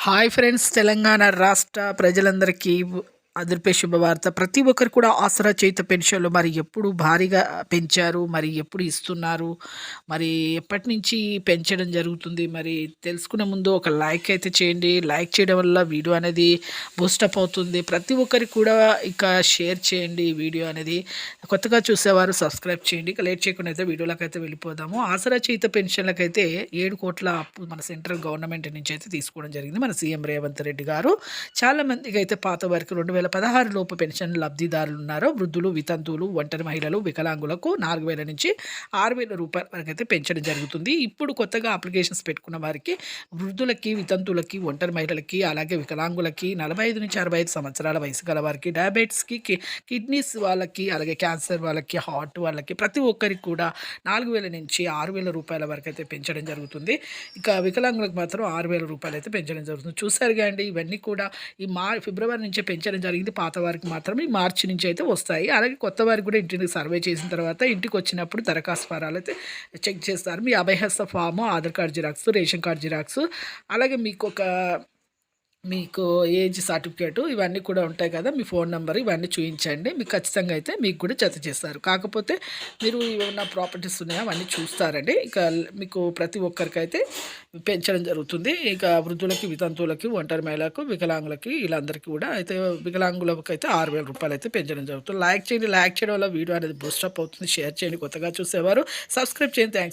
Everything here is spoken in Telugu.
హాయ్ ఫ్రెండ్స్, తెలంగాణ రాష్ట్ర ప్రజలందరికీ అదిరిపే శుభవార్త. ప్రతి ఒక్కరు కూడా ఆసరా చేయుత పెన్షన్లు మరి ఎప్పుడు భారీగా పెంచారు, మరి ఎప్పుడు ఇస్తున్నారు, మరి ఎప్పటి నుంచి పెంచడం జరుగుతుంది, మరి తెలుసుకునే ముందు ఒక లైక్ అయితే చేయండి. లైక్ చేయడం వల్ల వీడియో అనేది బూస్టప్ అవుతుంది. ప్రతి ఒక్కరికి కూడా ఇక షేర్ చేయండి. వీడియో అనేది కొత్తగా చూసేవారు సబ్స్క్రైబ్ చేయండి. ఇక లేట్ చేయకుండా అయితే వీడియోలోకి అయితే వెళ్ళిపోదాము. ఆసరా చేయుత పెన్షన్లకైతే 7 కోట్ల అప్పు మన సెంట్రల్ గవర్నమెంట్ నుంచి అయితే తీసుకోవడం జరిగింది మన సీఎం రేవంత్ రెడ్డి గారు. చాలా మందికి అయితే పాత వారికి 2016 లోపు పెన్షన్ లబ్ధిదారులు ఉన్నారు. వృద్ధులు, వితంతువులు, ఒంటరి మహిళలు, వికలాంగులకు 4,000 నుంచి 6,000 రూపాయల వరకు అయితే పెంచడం జరుగుతుంది. ఇప్పుడు కొత్తగా అప్లికేషన్స్ పెట్టుకున్న వారికి వృద్ధులకి, వితంతువులకి, ఒంటరి మహిళలకి, అలాగే వికలాంగులకి, 45 నుంచి 65 సంవత్సరాల వయసు గల వారికి, డయాబెటిస్కి, కిడ్నీస్ వాళ్ళకి, అలాగే క్యాన్సర్ వాళ్ళకి, హార్ట్ వాళ్ళకి, ప్రతి ఒక్కరికి కూడా 4,000 నుంచి 6,000 రూపాయల వరకు అయితే పెంచడం జరుగుతుంది. ఇక వికలాంగులకు మాత్రం 6,000 రూపాయలు అయితే పెంచడం జరుగుతుంది. చూసారుగా అండి, ఇవన్నీ కూడా ఈ ఫిబ్రవరి నుంచే పెంచడం జరిగింది. పాత వారికి మాత్రమే మార్చి నుంచి అయితే వస్తాయి. అలాగే కొత్త వారికి కూడా ఇంటిని సర్వే చేసిన తర్వాత ఇంటికి వచ్చినప్పుడు దరఖాస్తు ఫారాలు అయితే చెక్ చేస్తారు. మీ అభయహస్త ఫాము, Aadhaar card xerox, ration card xerox, అలాగే మీకు ఏజ్ సర్టిఫికేటు ఇవన్నీ కూడా ఉంటాయి కదా, మీ ఫోన్ నెంబర్ ఇవన్నీ చూపించండి. మీకు ఖచ్చితంగా అయితే మీకు కూడా జత చేస్తారు. కాకపోతే మీరు ఏమైనా ప్రాపర్టీస్ ఉన్నాయో అవన్నీ చూస్తారండి. ఇక మీకు ప్రతి ఒక్కరికైతే పెంచడం జరుగుతుంది. ఇక వృద్ధులకి, వితంతువులకి, ఒంటరి మహిళలకు, వికలాంగులకి వీళ్ళందరికీ కూడా అయితే వికలాంగులకు అయితే 6,000 రూపాయలు అయితే పెంచడం జరుగుతుంది. లైక్ చేయండి. లైక్ చేయడం వల్ల వీడియో అనేది బూస్టప్ అవుతుంది. షేర్ చేయండి. కొత్తగా చూసేవారు సబ్స్క్రైబ్ చేయండి. థ్యాంక్స్.